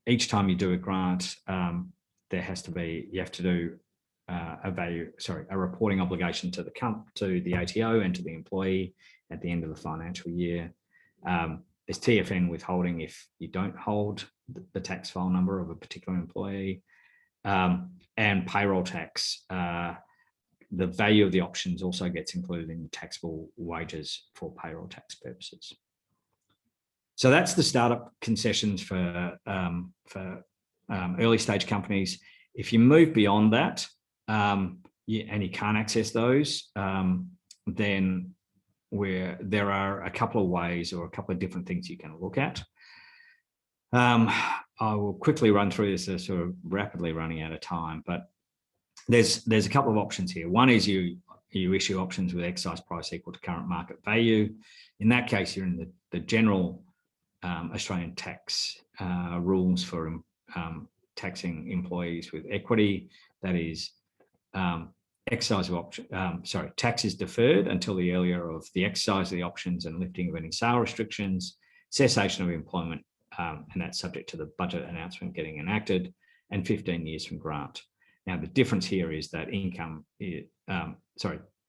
each time you do a grant, you have to do a reporting obligation to the ATO and to the employee at the end of the financial year. There's TFN withholding if you don't hold the tax file number of a particular employee, and payroll tax. The value of the options also gets included in taxable wages for payroll tax purposes. So that's the startup concessions for early stage companies. If you move beyond that, and you can't access those, then there are a couple of ways or a couple of different things you can look at. I will quickly run through this, as sort of rapidly running out of time, but there's a couple of options here. One is you issue options with exercise price equal to current market value. In that case, you're in the general Australian tax rules for taxing employees with equity. That is, tax is deferred until the earlier of the exercise of the options and lifting of any sale restrictions, cessation of employment, and that's subject to the budget announcement getting enacted, and 15 years from grant. Now, the difference here is that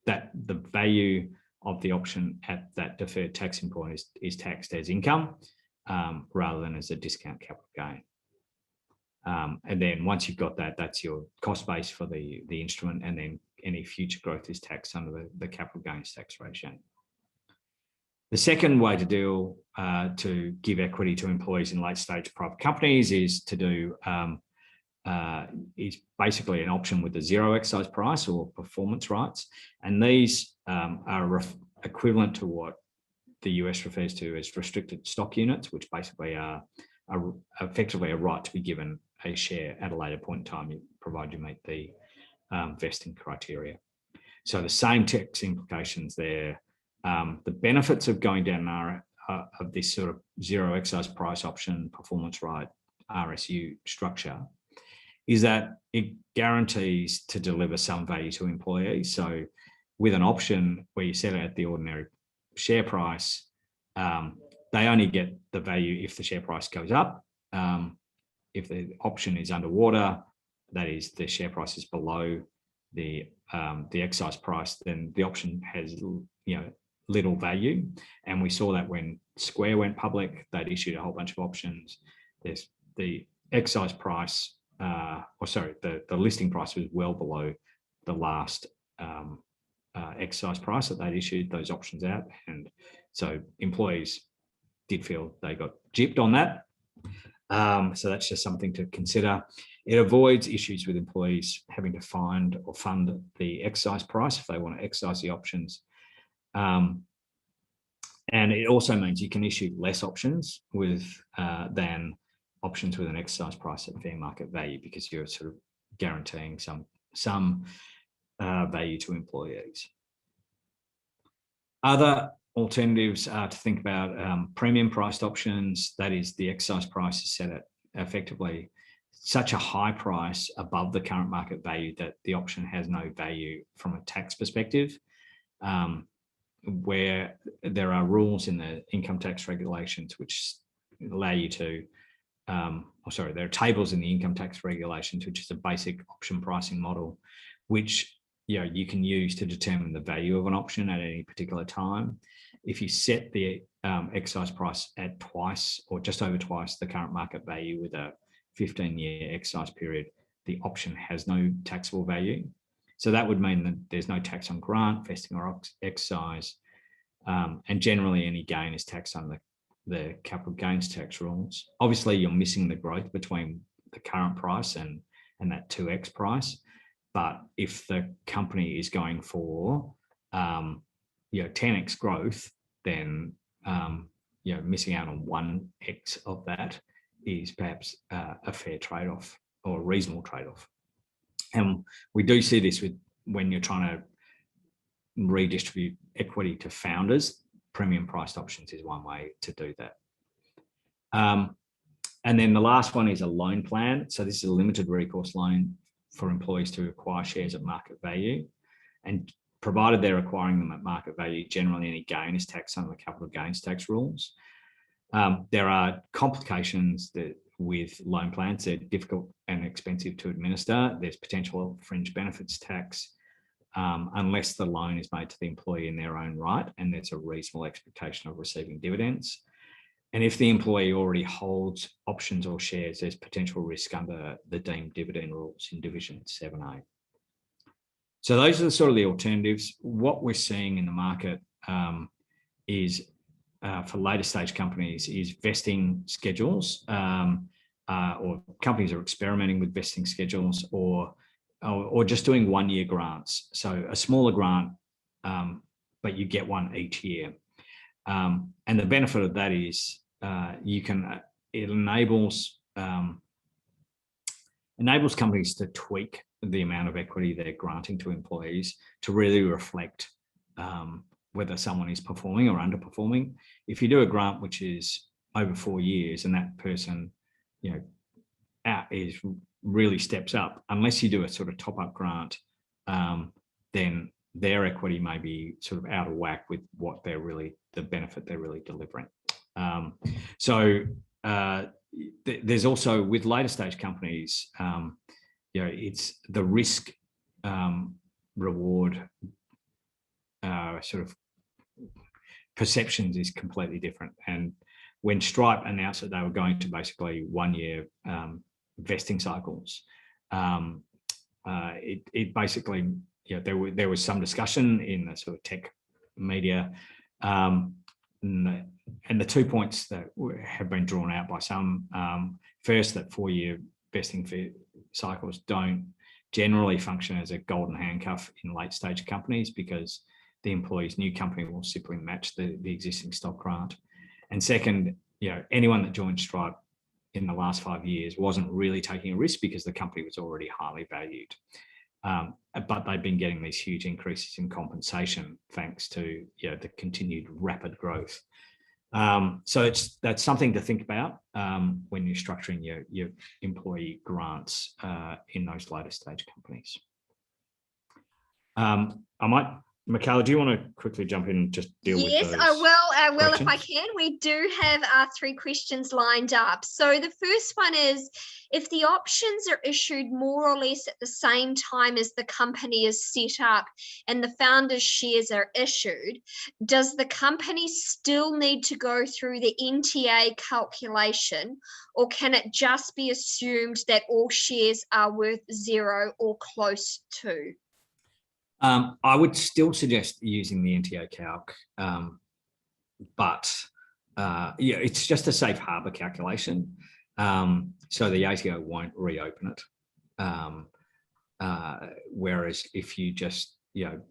that the value of the option at that deferred taxing point is taxed as income rather than as a discount capital gain. And then once you've got that, that's your cost base for the instrument, and then any future growth is taxed under the capital gains tax regime. The second way to give equity to employees in late stage private companies is to do is basically an option with a zero exercise price or performance rights, and these are equivalent to what the US refers to as restricted stock units, which basically are effectively a right to be given a share at a later point in time, provided you meet the vesting criteria. So the same tax implications there. The benefits of going down of this sort of zero exercise price option performance right RSU structure is that it guarantees to deliver some value to employees. So with an option where you set it at the ordinary share price, they only get the value if the share price goes up. If the option is underwater, that is the share price is below the exercise price, then the option has little value. And we saw that when Square went public, they'd issued a whole bunch of options. There's the exercise price, the listing price was well below the last exercise price that they'd issued those options out, and so employees did feel they got gypped on that. So that's just something to consider. It avoids issues with employees having to find or fund the exercise price if they want to exercise the options. And it also means you can issue less options than options with an exercise price at fair market value, because you're sort of guaranteeing some value to employees. Other alternatives are to think about premium priced options. That is, the exercise price is set at effectively such a high price above the current market value that the option has no value from a tax perspective, where there are rules in the income tax regulations which allow you to, there are tables in the income tax regulations, which is a basic option pricing model, which you can use to determine the value of an option at any particular time. If you set the exercise price at twice or just over twice the current market value with a 15-year exercise period, the option has no taxable value. So that would mean that there's no tax on grant, vesting or exercise, and generally any gain is taxed under the capital gains tax rules. Obviously, you're missing the growth between the current price and that 2x price. But if the company is going for 10x growth, then missing out on 1x of that is perhaps a fair trade-off or a reasonable trade-off. And we do see this when you're trying to redistribute equity to founders. Premium priced options is one way to do that. And then the last one is a loan plan. So this is a limited recourse loan for employees to acquire shares at market value, and provided they're acquiring them at market value, generally any gain is taxed under the capital gains tax rules. There are complications with loan plans. They're difficult and expensive to administer. There's potential fringe benefits tax unless the loan is made to the employee in their own right and there's a reasonable expectation of receiving dividends. And if the employee already holds options or shares, there's potential risk under the deemed dividend rules in Division 7A. So those are sort of the alternatives. What we're seeing in the market is for later stage companies is vesting schedules, or companies are experimenting with vesting schedules, or just doing 1 year grants. So a smaller grant, but you get one each year. And the benefit of that is it enables companies to tweak the amount of equity they're granting to employees to really reflect whether someone is performing or underperforming. If you do a grant which is over 4 years and that person, really steps up, unless you do a sort of top-up grant, then their equity may be sort of out of whack with what the benefit they're really delivering. There's also, with later stage companies, it's the risk reward sort of perceptions is completely different. And when Stripe announced that they were going to basically 1 year vesting cycles, it basically, there was some discussion in the sort of tech media, and the 2 points that have been drawn out by some, first, that 4 year vesting cycles don't generally function as a golden handcuff in late stage companies, because the employee's new company will simply match the existing stock grant. And second, anyone that joined Stripe in the last 5 years wasn't really taking a risk because the company was already highly valued. But they've been getting these huge increases in compensation thanks to the continued rapid growth So that's something to think about when you're structuring your employee grants in those later stage companies. Michaela, do you want to quickly jump in and just deal with those? Yes, I will questions? if I can. We do have our 3 questions lined up. So the first one is, if the options are issued more or less at the same time as the company is set up and the founder's shares are issued, does the company still need to go through the NTA calculation, or can it just be assumed that all shares are worth 0 or close to? I would still suggest using the NTA calc, but yeah, it's just a safe harbour calculation, so the ATO won't reopen it. Whereas if you just you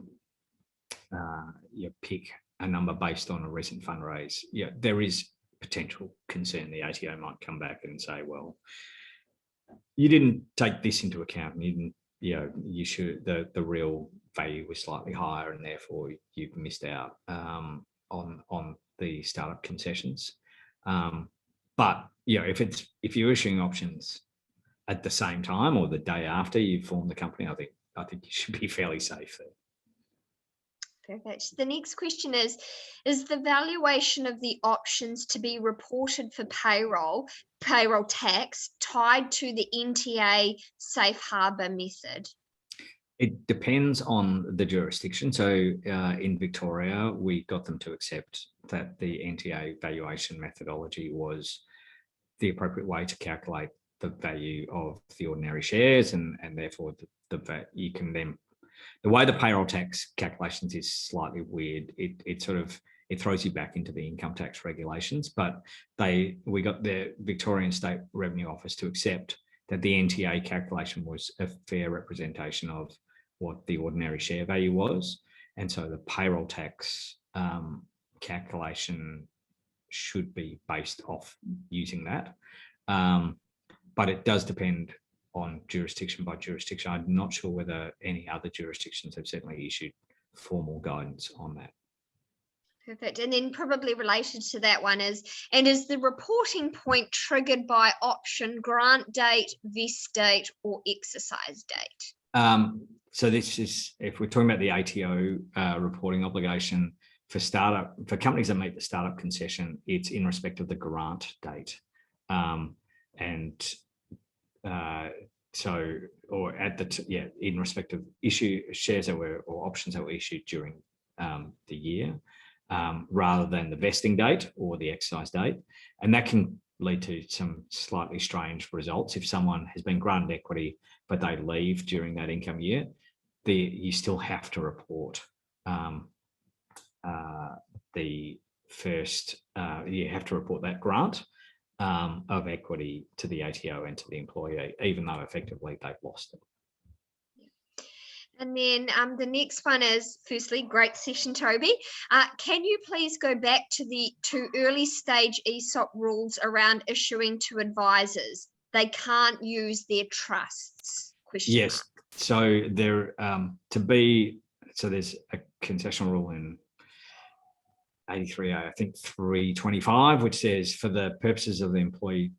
pick a number based on a recent fundraise, there is potential concern the ATO might come back and say, well, you didn't take this into account, and you didn't. You should. The real value was slightly higher, and therefore you've missed out on the startup concessions. But if you're issuing options at the same time or the day after you form the company, I think you should be fairly safe there. Perfect. The next question is the valuation of the options to be reported for payroll tax tied to the NTA safe harbour method? It depends on the jurisdiction. So in Victoria, we got them to accept that the NTA valuation methodology was the appropriate way to calculate the value of the ordinary shares, and therefore you can then. The way the payroll tax calculations is slightly weird. It throws you back into the income tax regulations, but we got the Victorian State Revenue Office to accept that the NTA calculation was a fair representation of what the ordinary share value was, and so the payroll tax calculation should be based off using that. But it does depend on jurisdiction by jurisdiction. I'm not sure whether any other jurisdictions have certainly issued formal guidance on that. Perfect. And then probably related to that one is the reporting point triggered by option grant date, vest date, or exercise date? So this is, if we're talking about the ATO reporting obligation for companies that meet the startup concession, it's in respect of the grant date. In respect of shares that were, or options that were issued during the year, rather than the vesting date or the exercise date. And that can lead to some slightly strange results. If someone has been granted equity, but they leave during that income year, you still have to report you have to report that grant of equity to the ATO and to the employee, even though effectively they've lost it. And then the next one is, firstly, great session, Toby. Can you please go back to the early stage ESOP rules around issuing to advisors? They can't use their trusts. Yes. So there's a concessional rule in 83, I think 325, which says for the purposes of the employee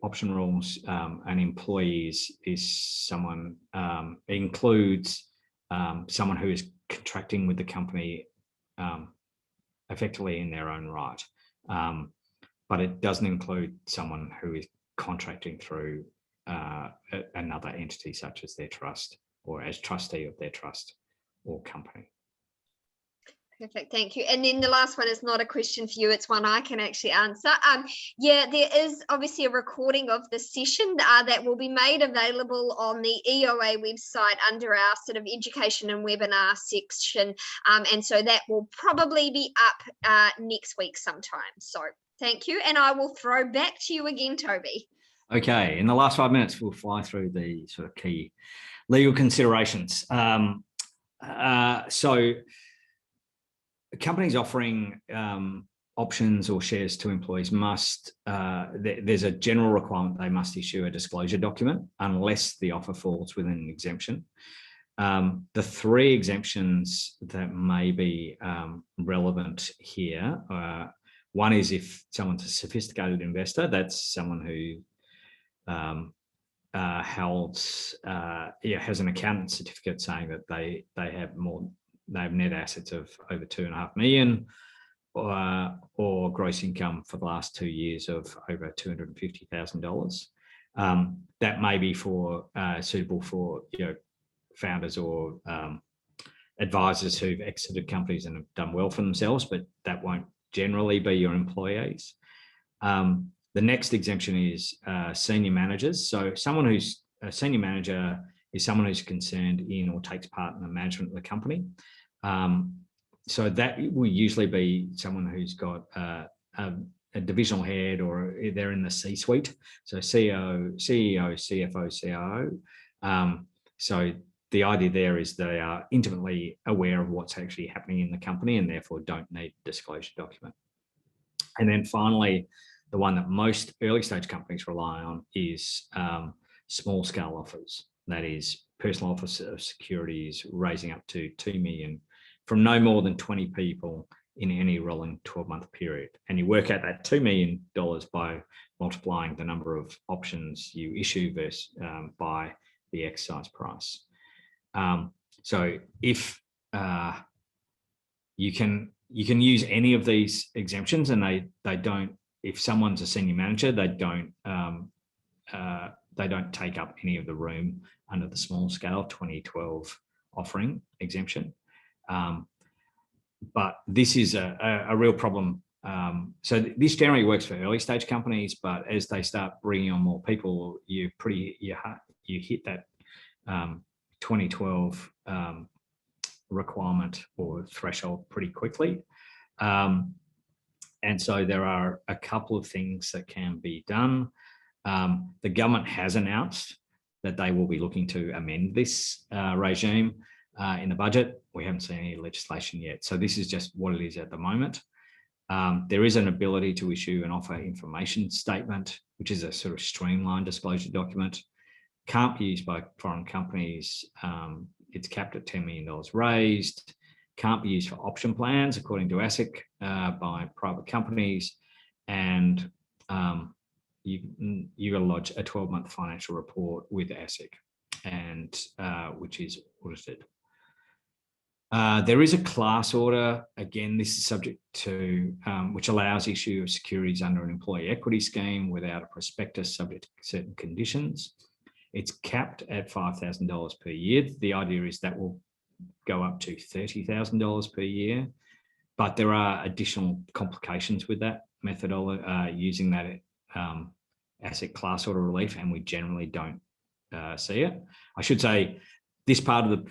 option rules, an employee is someone, includes someone who is contracting with the company effectively in their own right. But it doesn't include someone who is contracting through another entity such as their trust or as trustee of their trust or company. Perfect, thank you. And then the last one is not a question for you, it's one I can actually answer. There is obviously a recording of the session that will be made available on the EOA website under our sort of education and webinar section. And so that will probably be up next week sometime. So thank you. And I will throw back to you again, Toby. Okay, in the last 5 minutes, we'll fly through the sort of key legal considerations. So companies offering options or shares to employees must, there's a general requirement they must issue a disclosure document unless the offer falls within an exemption. The 3 exemptions that may be relevant here, One is if someone's a sophisticated investor, that's someone who has an accountant certificate saying that they have net assets of over 2.5 million, or gross income for the last 2 years of over $250,000. That may be suitable for founders or advisors who've exited companies and have done well for themselves, but that won't generally be your employees. The next exemption is senior managers. So someone who's a senior manager is someone who's concerned in or takes part in the management of the company. So that will usually be someone who's got a divisional head, or they're in the C-suite. So CEO, CFO, CIO. So the idea there is they are intimately aware of what's actually happening in the company and therefore don't need a disclosure document. And then finally, the one that most early stage companies rely on is small scale offers. That is personal offers of securities raising up to 2 million from no more than 20 people in any rolling 12-month period. And you work out that $2 million by multiplying the number of options you issue versus by the exercise price. So if you can use any of these exemptions, and they don't. If someone's a senior manager, they don't take up any of the room under the small scale 2012 offering exemption. But this is a real problem. So this generally works for early stage companies, but as they start bringing on more people, you hit that 2012 requirement or threshold pretty quickly. And so there are a couple of things that can be done. The government has announced that they will be looking to amend this regime in the budget. We haven't seen any legislation yet. So this is just what it is at the moment. There is an ability to issue an offer information statement, which is a sort of streamlined disclosure document. Can't be used by foreign companies. It's capped at $10 million raised. Can't be used for option plans, according to ASIC, by private companies. And you got to lodge a 12-month financial report with ASIC, and which is audited. There is a class order. Again, this is subject to, which allows issue of securities under an employee equity scheme without a prospectus, subject to certain conditions. It's capped at $5,000 per year. The idea is that will go up to $30,000 per year, but there are additional complications with that methodology, using that ASIC class order relief, and we generally don't see it. I should say this part of the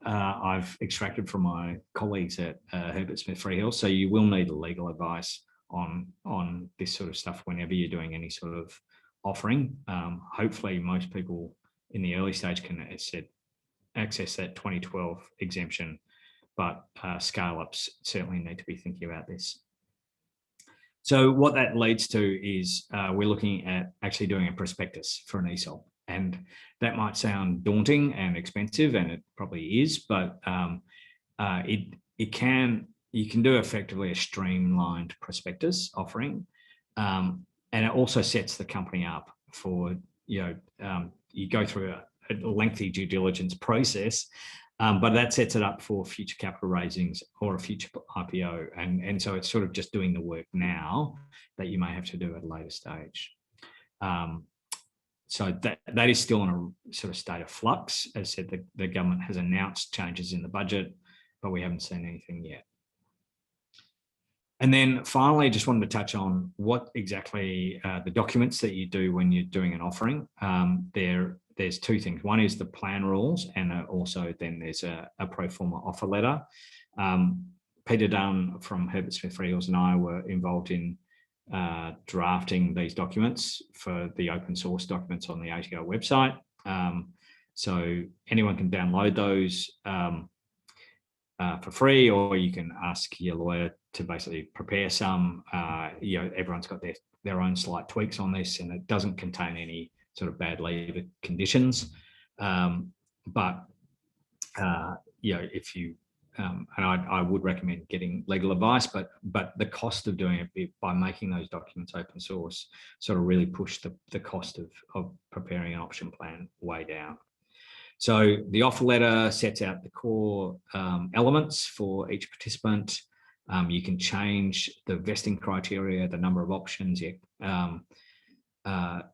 I've extracted from my colleagues at Herbert Freehills, so you will need legal advice on this sort of stuff whenever you're doing any sort of offering. Hopefully most people in the early stage can, as said, access that 2012 exemption, but scale-ups certainly need to be thinking about this. So what that leads to is we're looking at actually doing a prospectus for an ESOP. And that might sound daunting and expensive, and it probably is, but you can do effectively a streamlined prospectus offering. And it also sets the company up for, you go through a lengthy due diligence process, but that sets it up for future capital raisings or a future IPO. And so it's sort of just doing the work now that you may have to do at a later stage. So that is still in a sort of state of flux. As I said, the government has announced changes in the budget, but we haven't seen anything yet. And then finally, just wanted to touch on what exactly the documents that you do when you're doing an offering. There's two things. One is the plan rules, and also then there's a pro forma offer letter. Peter Dunn from Herbert Freehills and I were involved in drafting these documents for the open source documents on the ATO website. So anyone can download those for free, or you can ask your lawyer to basically prepare some. Everyone's got their own slight tweaks on this, and it doesn't contain any sort of bad leaver conditions. If you and I would recommend getting legal advice, but the cost of doing it by making those documents open source sort of really pushed the cost of preparing an option plan way down. So the offer letter sets out the core elements for each participant. You can change the vesting criteria, the number of options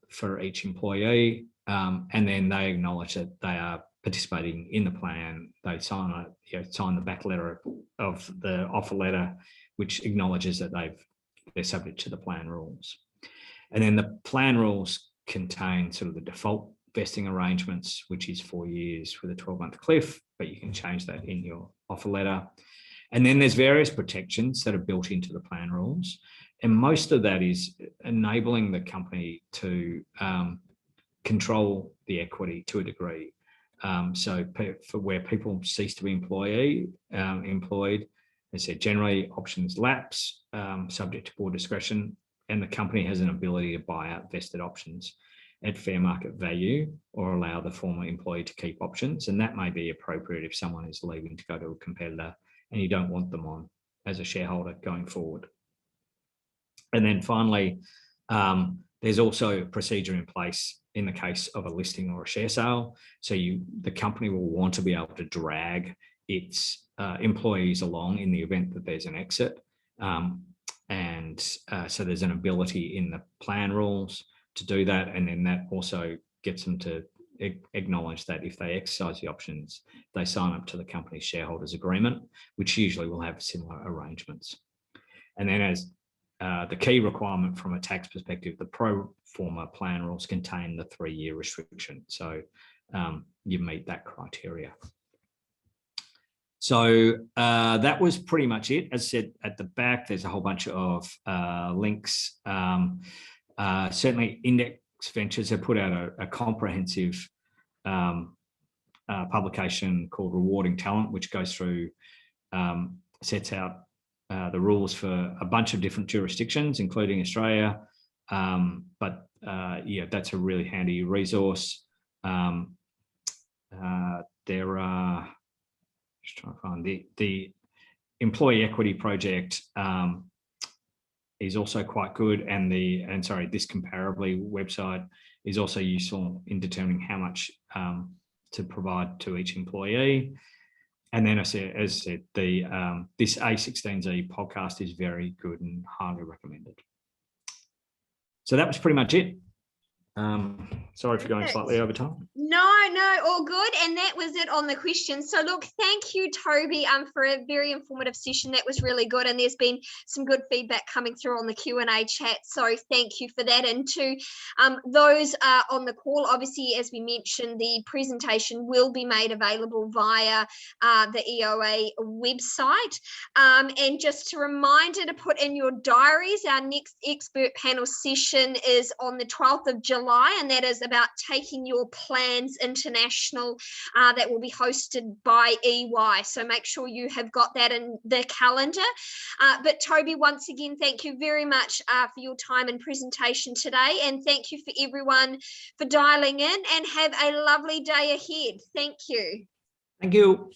for each employee, and then they acknowledge that they are participating in the plan. They sign the back letter of the offer letter, which acknowledges that they're subject to the plan rules. And then the plan rules contain sort of the default vesting arrangements, which is 4 years with a 12-month cliff, but you can change that in your offer letter. And then there's various protections that are built into the plan rules. And most of that is enabling the company to control the equity to a degree. So for where people cease to be employed, as I said, generally options lapse, subject to board discretion, and the company has an ability to buy out vested options at fair market value or allow the former employee to keep options. And that may be appropriate if someone is leaving to go to a competitor and you don't want them on as a shareholder going forward. And then finally, there's also a procedure in place in the case of a listing or a share sale. So the company will want to be able to drag its employees along in the event that there's an exit. So there's an ability in the plan rules to do that. And then that also gets them to acknowledge that if they exercise the options, they sign up to the company's shareholders agreement, which usually will have similar arrangements. And then as the key requirement from a tax perspective, the pro forma plan rules contain the 3-year restriction. So you meet that criteria. So that was pretty much it. As I said, at the back, there's a whole bunch of links. Certainly Index Ventures have put out a comprehensive publication called Rewarding Talent, which goes through, sets out the rules for a bunch of different jurisdictions, including Australia. Yeah, that's a really handy resource. There are, just trying to find the Employee Equity Project is also quite good, and this Comparably website is also useful in determining how much to provide to each employee. And then, as I said, this A16Z podcast is very good and highly recommended. So that was pretty much it. Sorry for going slightly over time. No, all good. And that was it on the questions. So look, thank you, Toby, for a very informative session. That was really good. And there's been some good feedback coming through on the Q&A chat. So thank you for that. And to those on the call, obviously, as we mentioned, the presentation will be made available via the EOA website. And just a reminder to put in your diaries, our next expert panel session is on the 12th of July, and that is about taking your plans international. That will be hosted by EY. So make sure you have got that in the calendar. But Toby, once again, thank you very much for your time and presentation today. And thank you for everyone for dialing in, and have a lovely day ahead. Thank you. Thank you.